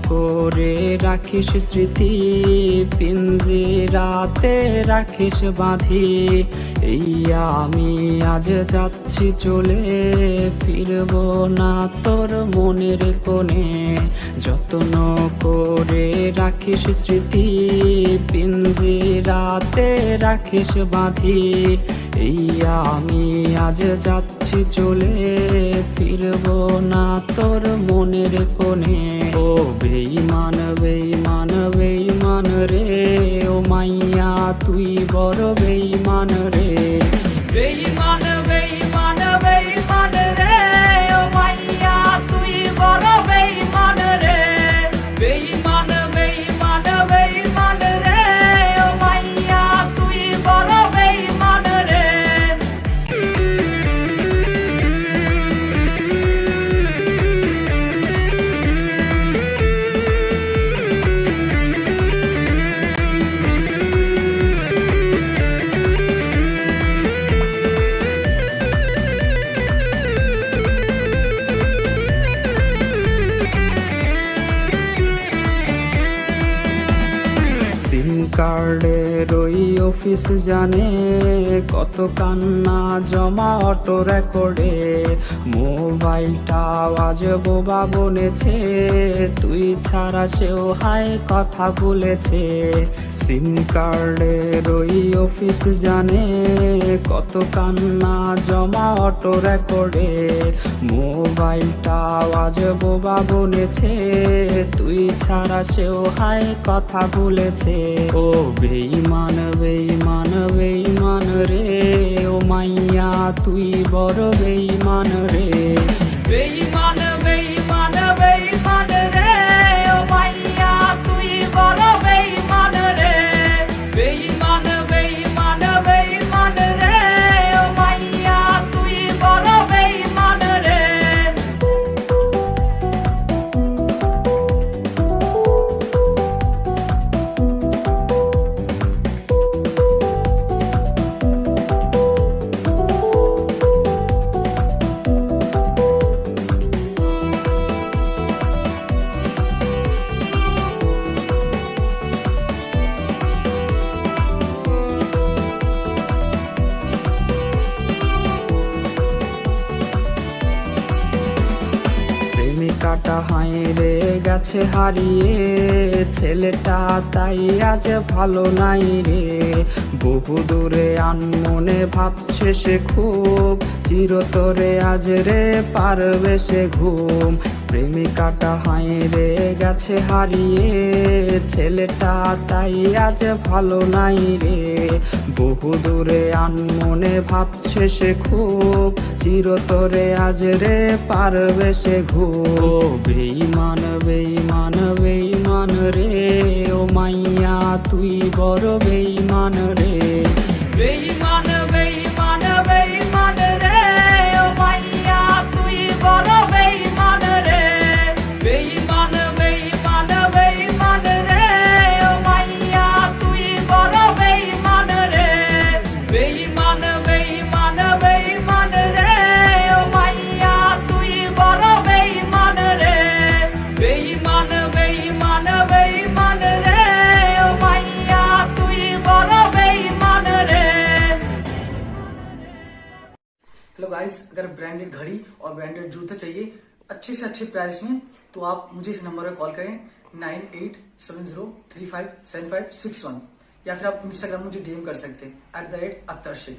করে রাখিস স্মৃতি, পিঞ্জিরাতে রাখিস বাঁধি। এই আমি আজ যাচ্ছি চলে, ফিরব না তোর মনের কোণে। যত্ন করে রাখিস স্মৃতি, পিঞ্জিরাতে রাখিস বাঁধি। এই আমি আজ যাচ্ছি চলে, ফিরব না তোর মনের কোণে। ও বেঈমান বেঈমান বেঈমান রে, ও মাইয়া তুই বড় বেঈমান রে। বেঈমান বেঈমান বেঈমান রে, ও মাইয়া তুই বড় বেঈমান রে। বেঈমান বেঈমান বেঈমান রে, ও মাইয়া তুই বড় বেঈমান রে। সিম কার্ডের ওই অফিস জানে, কত কান্না জমা অটো রেকর্ডে। মোবাইলটা আজ বোবা বনেছে, তুই ছাড়া সেও হায় কথা বলেছে। সিম কার্ডের ওই অফিস জানে, কত কান্না জমা অটো রেকর্ডে। মোবাইলটা আজ বোবা বনেছে, তুই ছাড়া সেও হায় কথা বলেছে। ও বেঈমান বেঈমান বেঈমান রে, ও মাইয়া তুই বড় বেঈমান রে। বেঈমান বেঈমান বেঈমান রে, ও মাইয়া তুই বড় বেঈমান রে। বেঈমান বেঈমান বেঈমান রে, ও মাইয়া তুই বড় বেঈমান রে। প্রেমিকাটা হায়রে গেছে হারিয়ে, ছেলেটা তাই আজ ভালো নাই রে। বহু দূরে আনমনে ভাবছে সে খুব, চিরতরে আজ রে পারবে সে ঘুম। প্রেমিকাটা হায়রে গেছে হারিয়ে, ছেলেটা তাই আজ ভালো নাই রে। বহু দূরে আনমনে ভাবছে সে খুব, চিরতরে আজ রে পারবে সে ঘুম। ও বেঈমান বেঈমান বেঈমান রে, ও মাইয়া তুই বড় বেঈমান রে। বেঈমান বেঈমান বেঈমান রে, ও মাইয়া তুই বড় বেঈমান রে। বেঈমান বেঈমান বেঈমান রে, ও মাইয়া তুই বড় বেঈমান রে। বেঈমান বেঈমান বেঈমান রে, ও মাইয়া তুই বড় বেঈমান রে। বেঈমান বেঈমান বেঈমান রে, ও মাইয়া তুই বড় बेईमान रे। हेलो गाइस, अगर ब्रांडेड घड़ी और ब्रांडेड जूते चाहिए अच्छे से अच्छे प्राइस में, तो आप मुझे इस नंबर पर कॉल करें 9870357561, या फिर आप इंस्टाग्राम मुझे डीएम कर सकते हैं @अख्तर शेख।